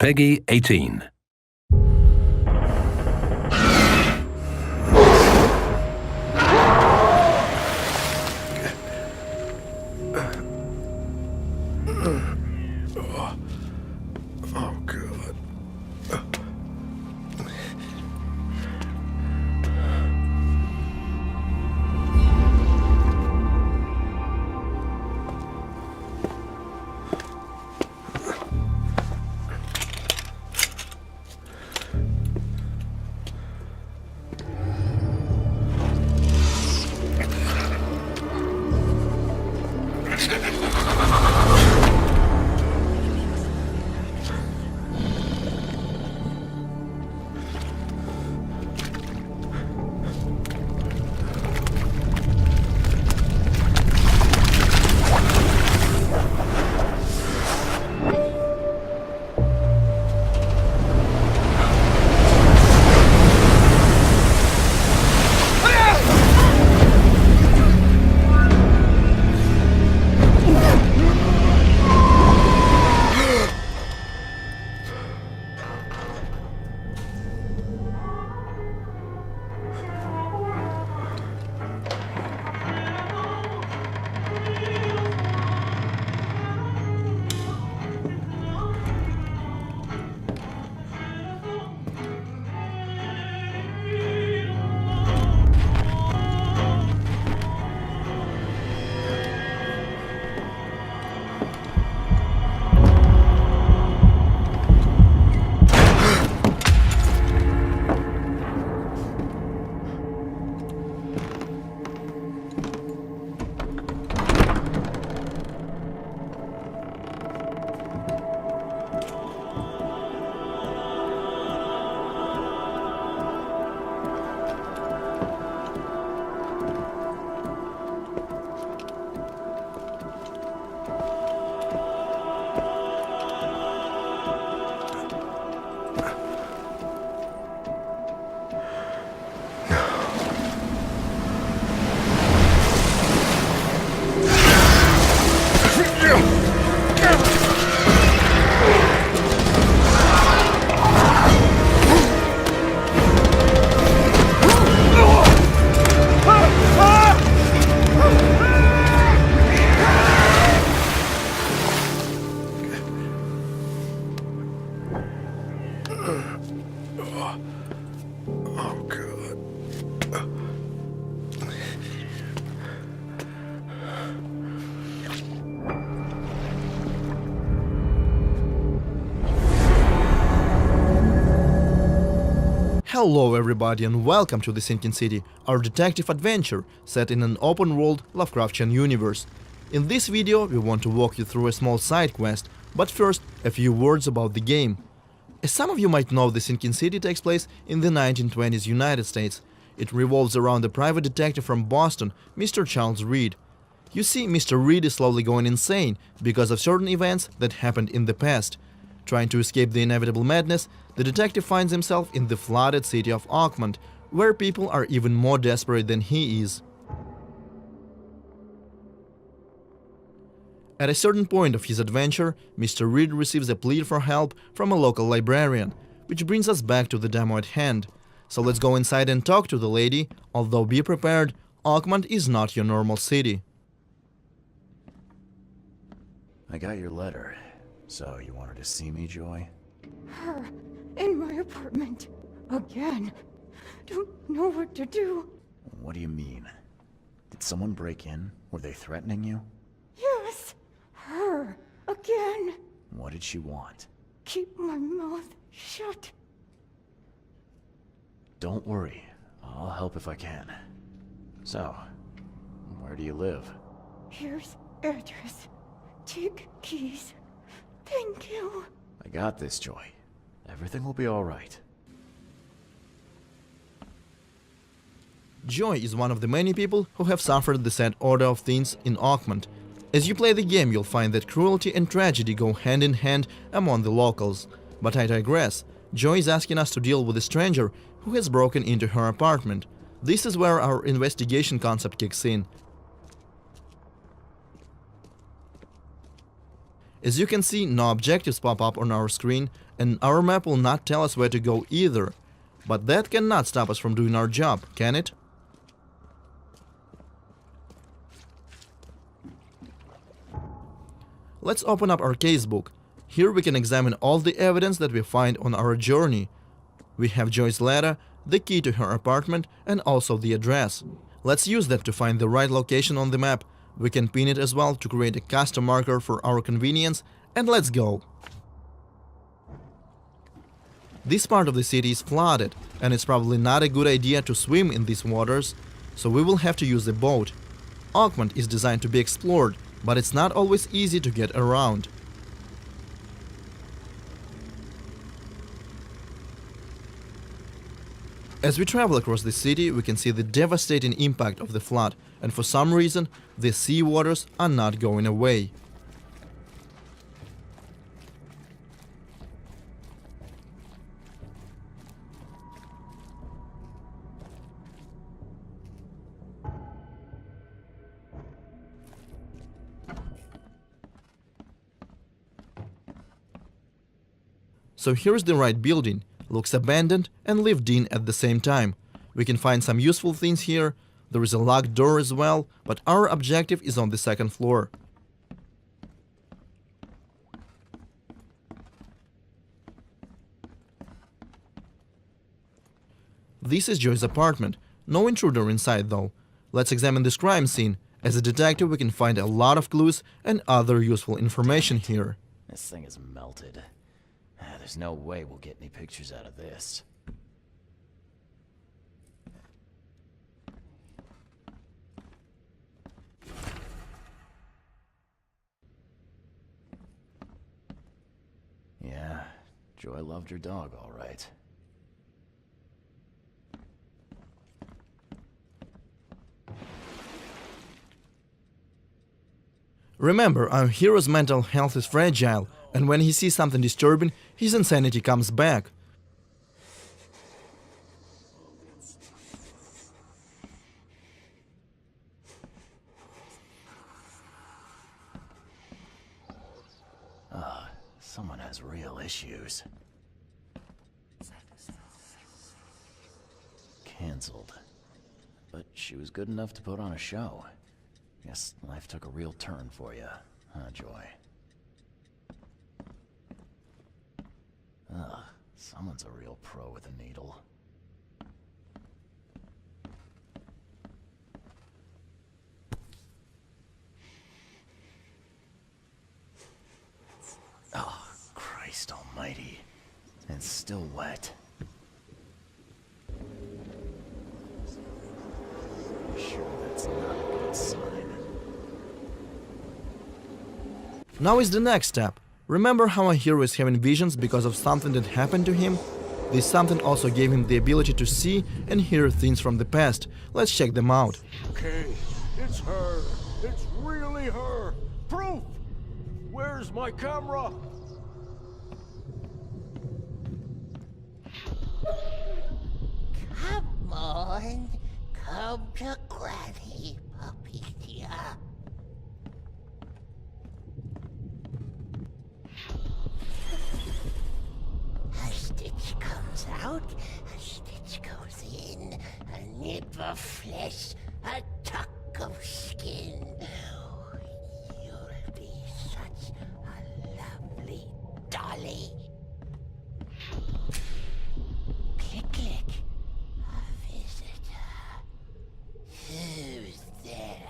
Peggy 18. Oh, God. Oh, God. Hello everybody and welcome to The Sinking City, our detective adventure set in an open-world Lovecraftian universe. In this video we want to walk you through a small side quest, but first a few words about the game. As some of you might know, The Sinking City takes place in the 1920s United States. It revolves around a private detective from Boston, Mr. Charles Reed. You see, Mr. Reed is slowly going insane because of certain events that happened in the past. Trying to escape the inevitable madness, the detective finds himself in the flooded city of Oakmont, where people are even more desperate than he is. At a certain point of his adventure, Mr. Reed receives a plea for help from a local librarian, which brings us back to the demo at hand. So let's go inside and talk to the lady, although be prepared, Oakmont is not your normal city. I got your letter. So, you wanted to see me, Joy? Her in my apartment again. Don't know what to do. What do you mean? Did someone break in? Were they threatening you? Yes, her again. What did she want? Keep my mouth shut. Don't worry. I'll help if I can. So, where do you live? Here's address. Take keys. Thank you. I got this, Joy. Everything will be alright. Joy is one of the many people who have suffered the sad order of things in Oakmont. As you play the game, you'll find that cruelty and tragedy go hand in hand among the locals. But I digress. Joy is asking us to deal with a stranger who has broken into her apartment. This is where our investigation concept kicks in. As you can see, no objectives pop up on our screen, and our map will not tell us where to go either. But that cannot stop us from doing our job, can it? Let's open up our casebook. Here we can examine all the evidence that we find on our journey. We have Joy's letter, the key to her apartment, and also the address. Let's use that to find the right location on the map. We can pin it as well to create a custom marker for our convenience, and let's go. This part of the city is flooded, and it's probably not a good idea to swim in these waters, so we will have to use a boat. Oakmont is designed to be explored, but it's not always easy to get around. As we travel across the city, we can see the devastating impact of the flood, and for some reason, the sea waters are not going away. So here's the right building. Looks abandoned and lived in at the same time. We can find some useful things here. There is a locked door as well, but our objective is on the second floor. This is Joy's apartment. No intruder inside though. Let's examine this crime scene. As a detective, we can find a lot of clues and other useful information here. This thing is melted. There's no way we'll get any pictures out of this. Yeah, Joy loved her dog, all right. Remember, our hero's mental health is fragile, and when he sees something disturbing, his insanity comes back. Someone has real issues. Cancelled. But she was good enough to put on a show. Guess life took a real turn for you, huh, Joy? Ugh, someone's a real pro with a needle. Oh, Christ almighty. It's still wet. Sure, that's not a good sign. Now is the next step. Remember how our hero is having visions because of something that happened to him? This something also gave him the ability to see and hear things from the past. Let's check them out. Okay, it's her. It's really her. Proof! Where's my camera? Come on, come to Granny, puppy dear. A stitch comes out, a stitch goes in, a nip of flesh, a tuck of skin. You'll be such a lovely dolly. Click, click. A visitor. Who's there?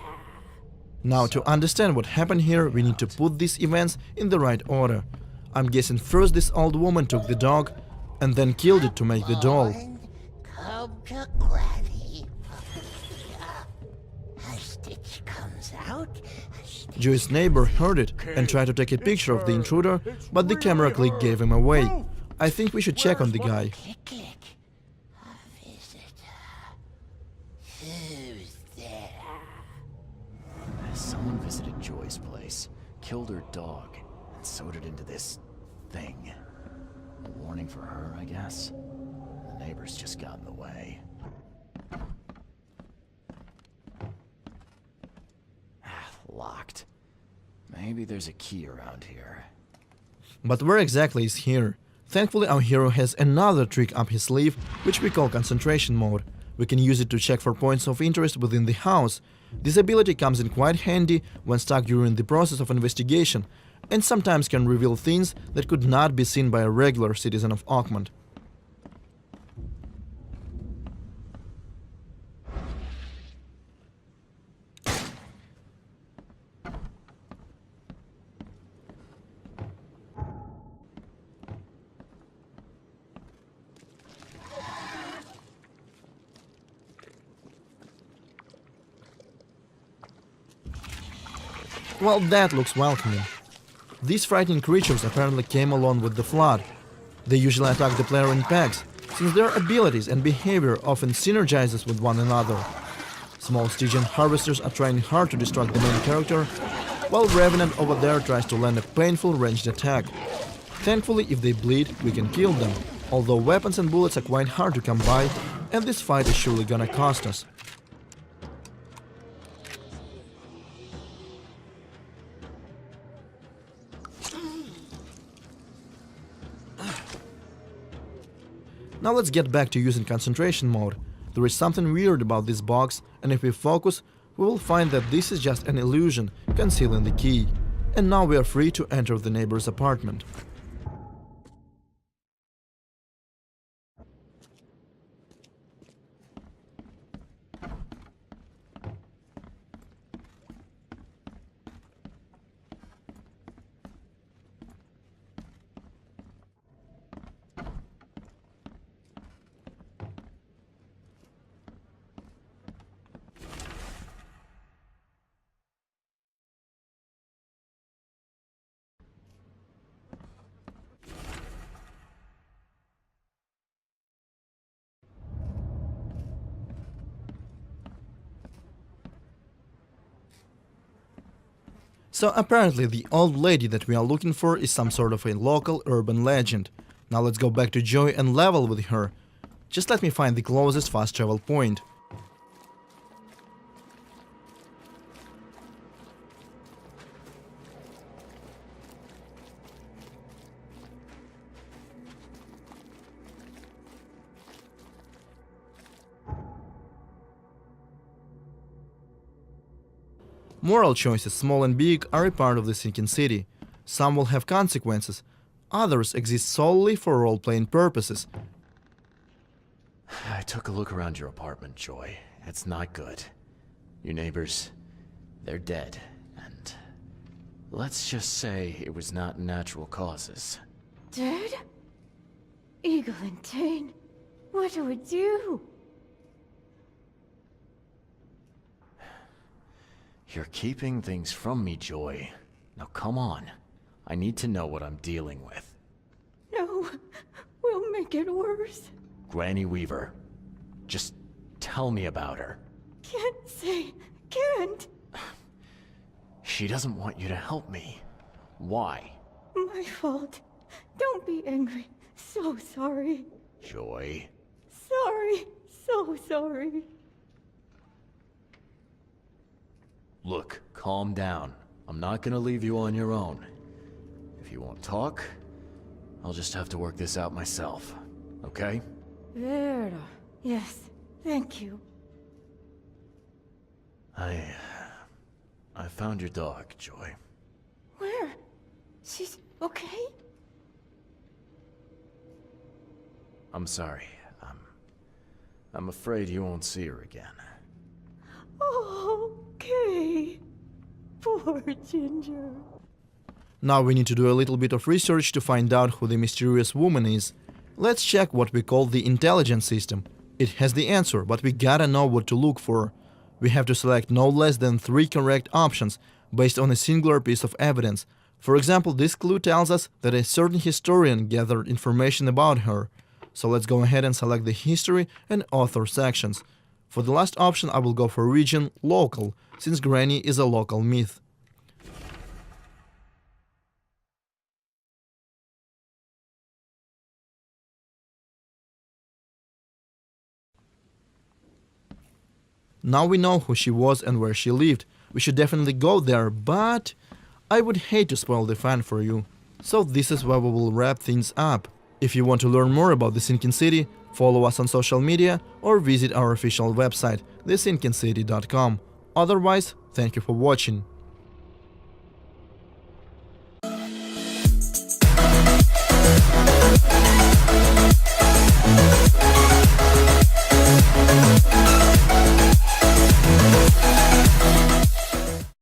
Now, to understand what happened here, we need to put these events in the right order. I'm guessing first this old woman took the dog and then killed it to make the doll. Come to Granny, puppy dear. A stitch comes out, a stitch Joy's neighbor heard it and tried to take a picture of the intruder, but the camera click gave him away. I think we should check on the guy. click, click. A visitor. Who's there? Someone visited Joy's place, killed her dog, and sewed it into this thing. A warning for her, I guess. The neighbors just got in the way. Locked. Maybe maybe there's a key around here. But where exactly is here? Thankfully, our hero has another trick up his sleeve, which we call concentration mode. We can use it to check for points of interest within the house. This ability comes in quite handy when stuck during the process of investigation, and sometimes can reveal things that could not be seen by a regular citizen of Oakmont. Well, that looks welcoming. These frightening creatures apparently came along with the flood. They usually attack the player in packs, since their abilities and behavior often synergizes with one another. Small Stygian harvesters are trying hard to distract the main character, while Revenant over there tries to land a painful ranged attack. Thankfully, if they bleed, we can kill them, although weapons and bullets are quite hard to come by, and this fight is surely gonna cost us. Now let's get back to using concentration mode. There is something weird about this box, and if we focus, we will find that this is just an illusion concealing the key. And now we are free to enter the neighbor's apartment. So apparently the old lady that we are looking for is some sort of a local urban legend. Now let's go back to Joy and level with her. Just let me find the closest fast travel point. Moral choices, small and big, are a part of the sinking city. Some will have consequences, others exist solely for role-playing purposes. I took a look around your apartment, Joy. It's not good. Your neighbors, they're dead, and let's just say it was not natural causes. Dead? Eglantine, what do we do? You're keeping things from me, Joy. Now come on. I need to know what I'm dealing with. No, we'll make it worse. Granny Weaver. Just tell me about her. Can't say, can't. She doesn't want you to help me. Why? My fault. Don't be angry. So sorry. Joy. Sorry. So sorry. Look, calm down. I'm not gonna leave you on your own. If you won't talk, I'll just have to work this out myself. Okay? Vera. Yes, thank you. I found your dog, Joy. Where? She's okay? I'm sorry. I'm afraid you won't see her again. Okay. Poor Ginger. Now we need to do a little bit of research to find out who the mysterious woman is. Let's check what we call the intelligence system. It has the answer, but we gotta know what to look for. We have to select no less than 3 correct options based on a singular piece of evidence. For example, this clue tells us that a certain historian gathered information about her. So let's go ahead and select the history and author sections. For the last option, I will go for region local, since Granny is a local myth. Now we know who she was and where she lived. We should definitely go there, but I would hate to spoil the fun for you. So this is where we will wrap things up. If you want to learn more about the Sinking City, follow us on social media or visit our official website, thesinkincity.com. Otherwise, thank you for watching.